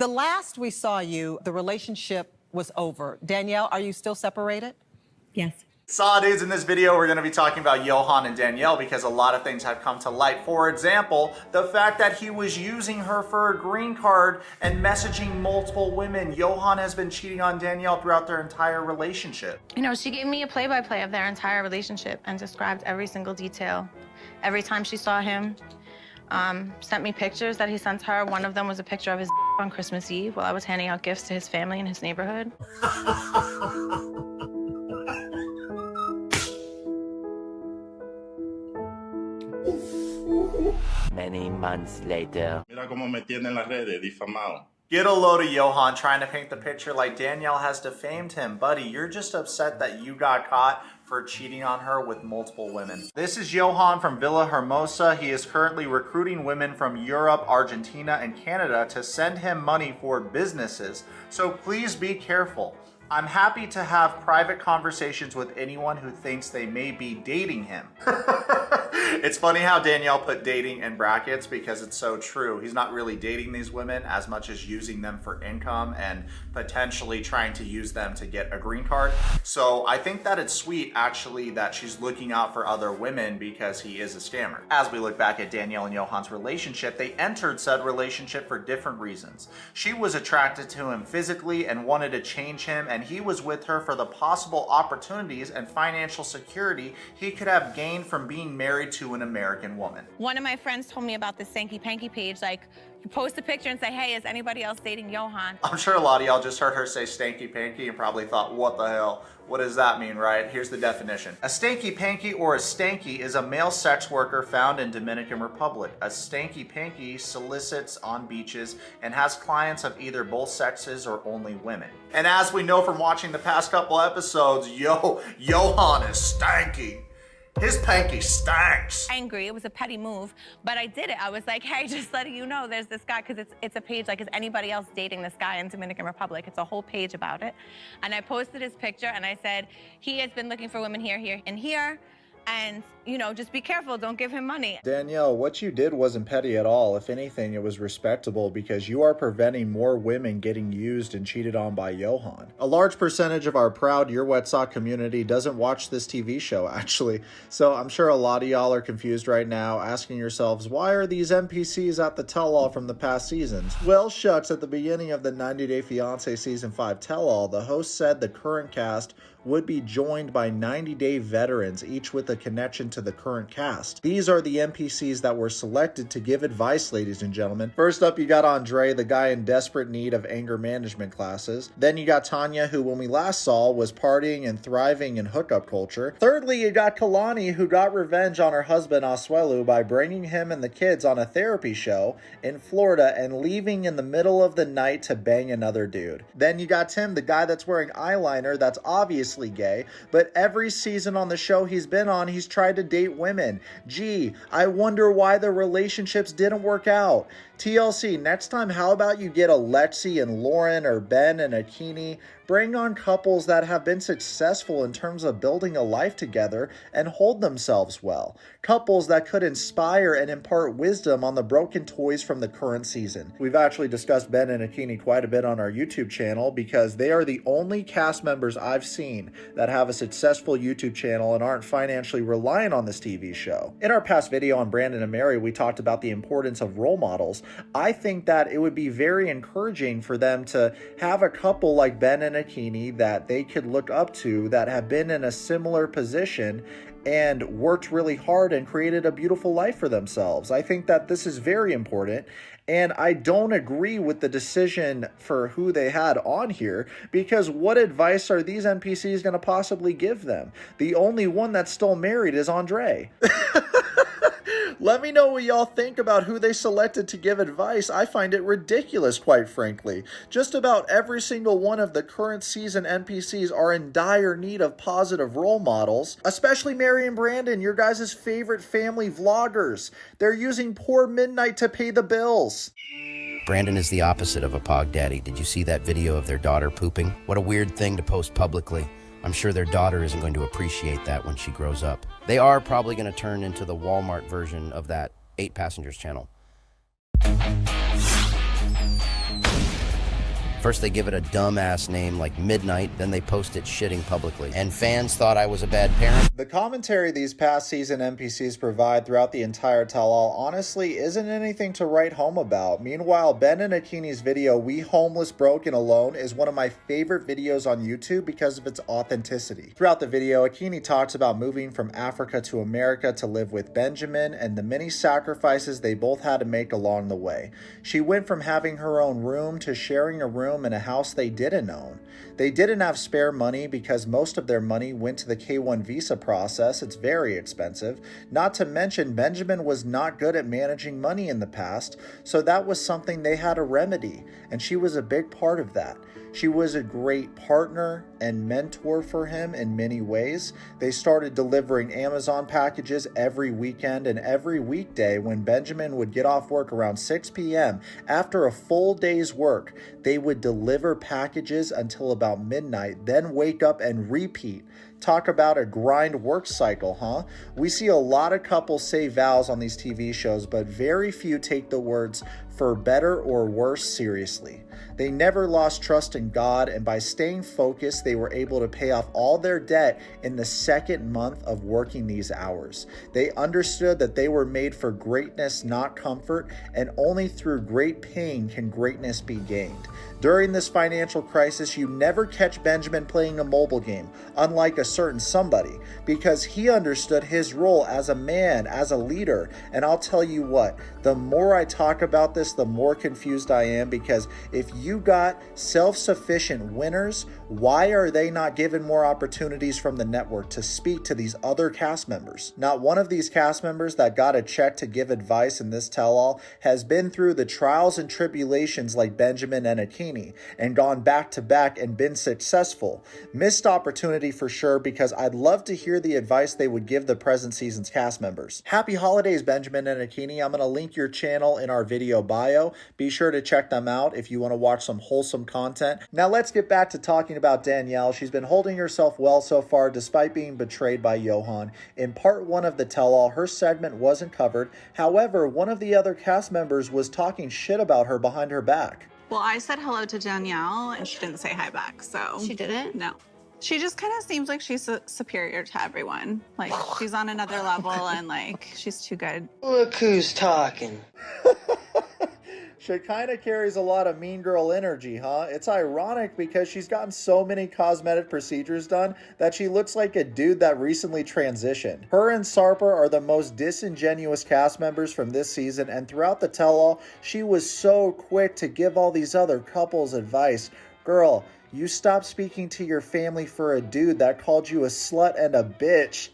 The last we saw you, the relationship was over. Danielle, are you still separated? Yes. So dudes, in this video we're going to be talking about Johan and Danielle because a lot of things have come to light. For example, the fact that he was using her for a green card and messaging multiple women. Johan has been cheating on Danielle throughout their entire relationship. You know, she gave me a play-by-play of their entire relationship and described every single detail. Every time she saw him, sent me pictures that he sent her. One of them was a picture of his on Christmas Eve while I was handing out gifts to his family in his neighborhood. Many months later. Mira cómo me tiene en las redes, difamado. Get a load of Johan trying to paint the picture like Danielle has defamed him. Buddy, you're just upset that you got caught for cheating on her with multiple women. This is Johan from Villa Hermosa. He is currently recruiting women from Europe, Argentina, and Canada to send him money for businesses. So please be careful. I'm happy to have private conversations with anyone who thinks they may be dating him. It's funny how Danielle put dating in brackets because it's so true. He's not really dating these women as much as using them for income and potentially trying to use them to get a green card. So I think that it's sweet actually that she's looking out for other women because he is a scammer. As we look back at Danielle and Johan's relationship, they entered said relationship for different reasons. She was attracted to him physically and wanted to change him, and he was with her for the possible opportunities and financial security he could have gained from being married to an American woman. One of my friends told me about this Sankey Panky page. Like, you post a picture and say, hey, is anybody else dating Johan? I'm sure a lot of y'all just heard her say stanky panky and probably thought, what the hell? What does that mean, right? Here's the definition. A stanky panky or a stanky is a male sex worker found in Dominican Republic. A stanky panky solicits on beaches and has clients of either both sexes or only women. And as we know from watching the past couple episodes, Johan is stanky. His panky stanks. Angry, it was a petty move, but I did it. I was like, hey, just letting you know there's this guy, because it's a page like, is anybody else dating this guy in Dominican Republic? It's a whole page about it. And I posted his picture and I said, he has been looking for women here, here, and here. And, you know, just be careful, don't give him money. Danielle, what you did wasn't petty at all. If anything, it was respectable because you are preventing more women getting used and cheated on by Johan. A large percentage of our proud Yourwetsock community doesn't watch this TV show, actually. So I'm sure a lot of y'all are confused right now, asking yourselves, why are these NPCs at the tell-all from the past seasons? Well, shucks, at the beginning of the 90 Day Fiancé Season 5 tell-all, the host said the current cast would be joined by 90-day veterans, each with a connection to the current cast. These are the NPCs that were selected to give advice, ladies and gentlemen. First up, you got Andre, the guy in desperate need of anger management classes. Then you got Tanya, who when we last saw was partying and thriving in hookup culture. Thirdly, you got Kalani, who got revenge on her husband Asuelu by bringing him and the kids on a therapy show in Florida and leaving in the middle of the night to bang another dude. Then you got Tim, the guy that's wearing eyeliner that's obviously gay, but every season on the show he's been on, he's tried to date women. Gee, I wonder why the relationships didn't work out. TLC, next time, how about you get Alexi and Lauren or Ben and Akinyis? Bring on couples that have been successful in terms of building a life together and hold themselves well. Couples that could inspire and impart wisdom on the broken toys from the current season. We've actually discussed Ben and Akinyis quite a bit on our YouTube channel because they are the only cast members I've seen that have a successful YouTube channel and aren't financially reliant on this TV show. In our past video on Brandon and Mary, we talked about the importance of role models. I think that it would be very encouraging for them to have a couple like Ben and Akinyis that they could look up to that have been in a similar position and worked really hard and created a beautiful life for themselves. I think that this is very important, and I don't agree with the decision for who they had on here because what advice are these NPCs going to possibly give them? The only one that's still married is Andre. Let me know what y'all think about who they selected to give advice. I find it ridiculous, quite frankly. Just about every single one of the current season NPCs are in dire need of positive role models, especially Mary and Brandon, your guys' favorite family vloggers. They're using poor Midnight to pay the bills. Brandon is the opposite of a pog daddy. Did you see that video of their daughter pooping? What a weird thing to post publicly. I'm sure their daughter isn't going to appreciate that when she grows up. They are probably going to turn into the Walmart version of that 8 Passengers channel. First they give it a dumbass name like Midnight, then they post it shitting publicly. And fans thought I was a bad parent. The commentary these past season NPCs provide throughout the entire tell-all honestly isn't anything to write home about. Meanwhile, Benjamin Akinyis' video, We Homeless, Broke, and Alone, is one of my favorite videos on YouTube because of its authenticity. Throughout the video, Akinyis talks about moving from Africa to America to live with Benjamin and the many sacrifices they both had to make along the way. She went from having her own room to sharing a room in a house they didn't own. They didn't have spare money because most of their money went to the K-1 visa process. It's very expensive. Not to mention, Benjamin was not good at managing money in the past, so that was something they had to remedy, and she was a big part of that. She was a great partner and mentor for him in many ways. They started delivering Amazon packages every weekend and every weekday. When Benjamin would get off work around 6 p.m. after a full day's work, they would deliver packages until about midnight, then wake up and repeat. Talk about a grind work cycle, huh? We see a lot of couples say vows on these TV shows, but very few take the words for better or worse seriously. They never lost trust in God, and by staying focused, they were able to pay off all their debt in the second month of working these hours. They understood that they were made for greatness, not comfort, and only through great pain can greatness be gained. During this financial crisis, you never catch Benjamin playing a mobile game, unlike a certain somebody, because he understood his role as a man, as a leader. And I'll tell you what, the more I talk about this, the more confused I am, because if you got self-sufficient winners, why are they not given more opportunities from the network to speak to these other cast members? Not one of these cast members that got a check to give advice in this tell-all has been through the trials and tribulations like Benjamin and Akinyis and gone back to back and been successful. Missed opportunity for sure, because I'd love to hear the advice they would give the present season's cast members. Happy holidays, Benjamin and Akinyis. I'm going to link your channel in our video bio. Be sure to check them out if you want to watch some wholesome content. Now let's get back to talking about Danielle. She's been holding herself well so far despite being betrayed by Johan. In part 1 of the tell-all, her segment wasn't covered. However, one of the other cast members was talking shit about her behind her back. Well, I said hello to Danielle and she didn't say hi back, so. She didn't? No. She just kind of seems like she's superior to everyone. Like, she's on another level and, like, she's too good. Look who's talking. She kind of carries a lot of mean girl energy, huh? It's ironic because she's gotten so many cosmetic procedures done that she looks like a dude that recently transitioned. Her and Sarper are the most disingenuous cast members from this season, and throughout the tell-all, she was so quick to give all these other couples advice. Girl, you stopped speaking to your family for a dude that called you a slut and a bitch.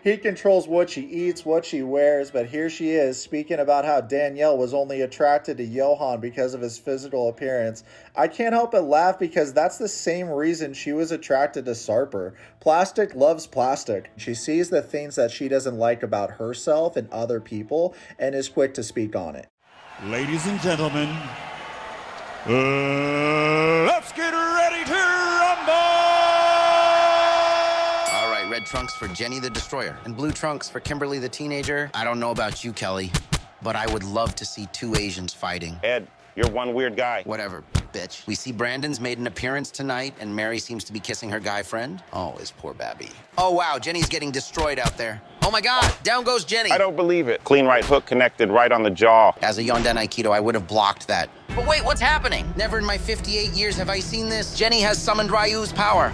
He controls what she eats, what she wears, but here she is speaking about how Danielle was only attracted to Johan because of his physical appearance. I can't help but laugh because that's the same reason she was attracted to Sarper. Plastic loves plastic. She sees the things that she doesn't like about herself and other people and is quick to speak on it. Ladies and gentlemen, let's get ready to rumble! Red trunks for Jenny the Destroyer and blue trunks for Kimberly the Teenager. I don't know about you, Kelly, but I would love to see 2 Asians fighting. Ed, you're one weird guy. Whatever, bitch. We see Brandon's made an appearance tonight, and Mary seems to be kissing her guy friend. Oh, his poor Babby. Oh, wow, Jenny's getting destroyed out there. Oh, my God, down goes Jenny. I don't believe it. Clean right hook connected right on the jaw. As a Yondan Aikido, I would have blocked that. But wait, what's happening? Never in my 58 years have I seen this. Jenny has summoned Ryu's power.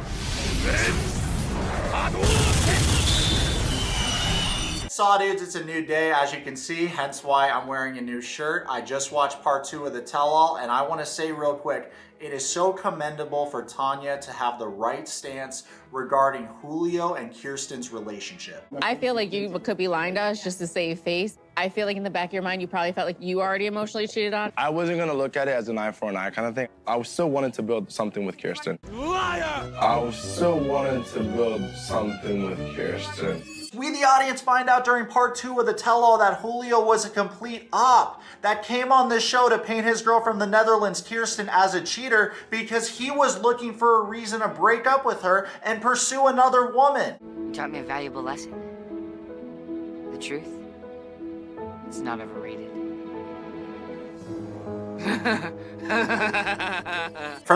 Saw dudes, it's a new day, as you can see, hence why I'm wearing a new shirt. I just watched part 2 of the tell-all, and I want to say real quick, it is so commendable for Tanya to have the right stance regarding Julio and Kirsten's relationship. I feel like you could be lying to us just to save face. I feel like in the back of your mind, you probably felt like you were already emotionally cheated on. I wasn't gonna look at it as an eye for an eye kind of thing. I still wanted to build something with Kirsten. Liar! I still wanted to build something with Kirsten. We, the audience, find out during part 2 of the tell-all that Julio was a complete op that came on this show to paint his girl from the Netherlands, Kirsten, as a cheater because he was looking for a reason to break up with her and pursue another woman. You taught me a valuable lesson. The truth is not overrated.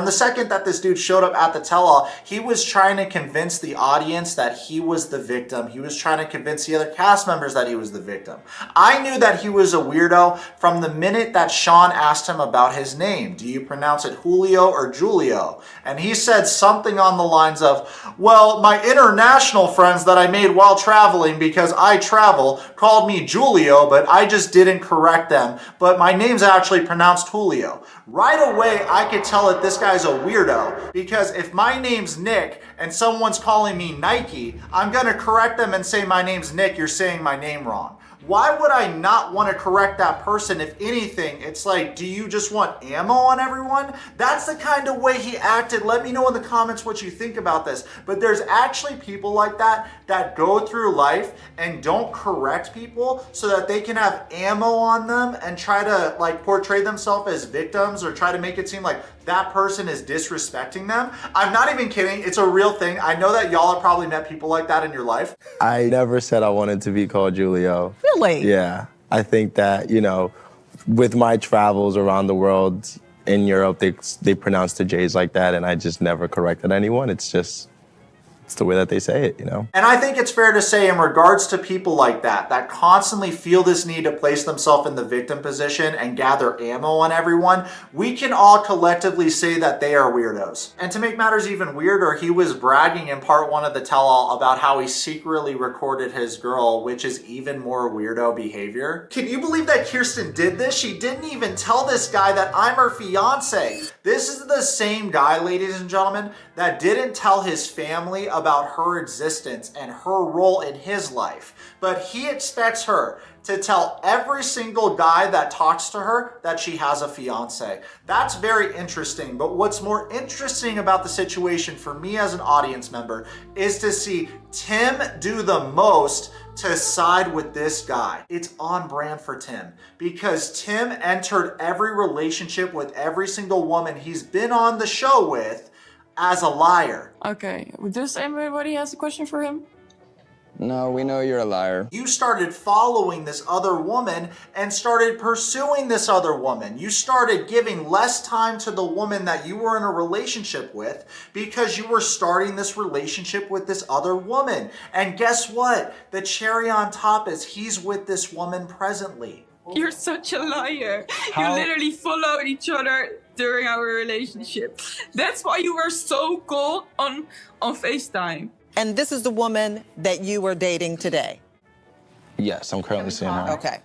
the second that this dude showed up at the tell-all, he was trying to convince the audience that he was the victim. He was trying to convince the other cast members that he was the victim. I knew that he was a weirdo from the minute that Sean asked him about his name. Do you pronounce it Julio or Julio? And he said something on the lines of, well, my international friends that I made while traveling, because I travel, called me Julio, but I just didn't correct them. But my name's actually pronounced Julio. Right away, I could tell that this guy's a weirdo, because if my name's Nick and someone's calling me Nike, I'm gonna correct them and say my name's Nick, you're saying my name wrong. Why would I not want to correct that person? If anything, it's like, do you just want ammo on everyone? That's the kind of way he acted. Let me know in the comments what you think about this. But there's actually people like that go through life and don't correct people so that they can have ammo on them and try to like portray themselves as victims or try to make it seem like that person is disrespecting them. I'm not even kidding. It's a real thing. I know that y'all have probably met people like that in your life. I never said I wanted to be called Julio. Really? Yeah. I think that, you know, with my travels around the world, in Europe, they pronounce the J's like that, and I just never corrected anyone. It's the way that they say it, you know? And I think it's fair to say in regards to people like that constantly feel this need to place themselves in the victim position and gather ammo on everyone, we can all collectively say that they are weirdos. And to make matters even weirder, he was bragging in part one of the tell-all about how he secretly recorded his girl, which is even more weirdo behavior. Can you believe that Kirsten did this? She didn't even tell this guy that I'm her fiance. This is the same guy, ladies and gentlemen, that didn't tell his family about her existence and her role in his life. But he expects her to tell every single guy that talks to her that she has a fiance. That's very interesting. But what's more interesting about the situation for me as an audience member is to see Tim do the most to side with this guy. It's on brand for Tim because Tim entered every relationship with every single woman he's been on the show with as a liar. Okay, does anybody has a question for him? No, we know you're a liar. You started following this other woman and started pursuing this other woman. You started giving less time to the woman that you were in a relationship with because you were starting this relationship with this other woman. And guess what? The cherry on top is he's with this woman presently. You're such a liar. How? You literally followed each other during our relationship. That's why you were so cold on FaceTime. And this is the woman that you were dating today? Yes, I'm currently seeing her. Okay.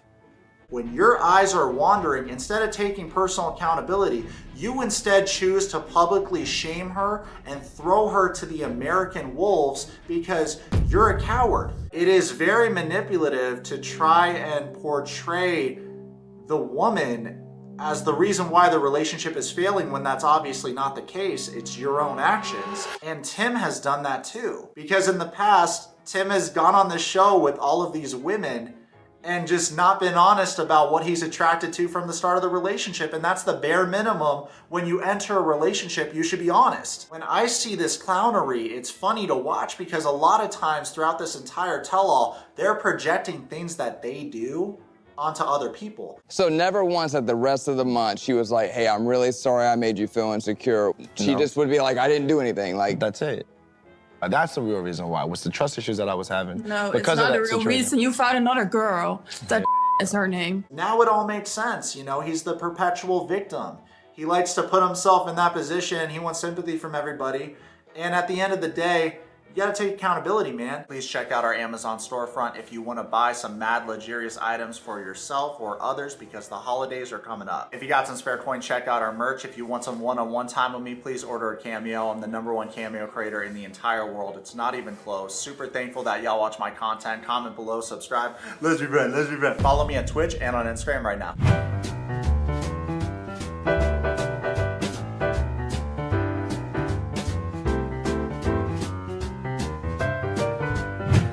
When your eyes are wandering, instead of taking personal accountability, you instead choose to publicly shame her and throw her to the American wolves because you're a coward. It is very manipulative to try and portray the woman as the reason why the relationship is failing when that's obviously not the case. It's your own actions. And Tim has done that too. Because in the past, Tim has gone on the show with all of these women and just not been honest about what he's attracted to from the start of the relationship. And that's the bare minimum. When you enter a relationship, you should be honest. When I see this clownery, it's funny to watch because a lot of times throughout this entire tell-all, they're projecting things that they do onto other people. So never once at the rest of the month, she was like, hey, I'm really sorry I made you feel insecure. She just would be like, I didn't do anything. Like, that's it. That's the real reason why. Was the trust issues that I was having. No, because it's not of the that real situation. reason. You found another girl. That is her name. Now it all makes sense. You know, he's the perpetual victim. He likes to put himself in that position. He wants sympathy from everybody. And at the end of the day, you gotta take accountability, man. Please check out our Amazon storefront if you wanna buy some mad luxurious items for yourself or others because the holidays are coming up. If you got some spare coin, check out our merch. If you want some one-on-one time with me, please order a Cameo. I'm the #1 Cameo creator in the entire world. It's not even close. Super thankful that y'all watch my content. Comment below, subscribe. Let's be friends, let's be friends. Follow me on Twitch and on Instagram right now.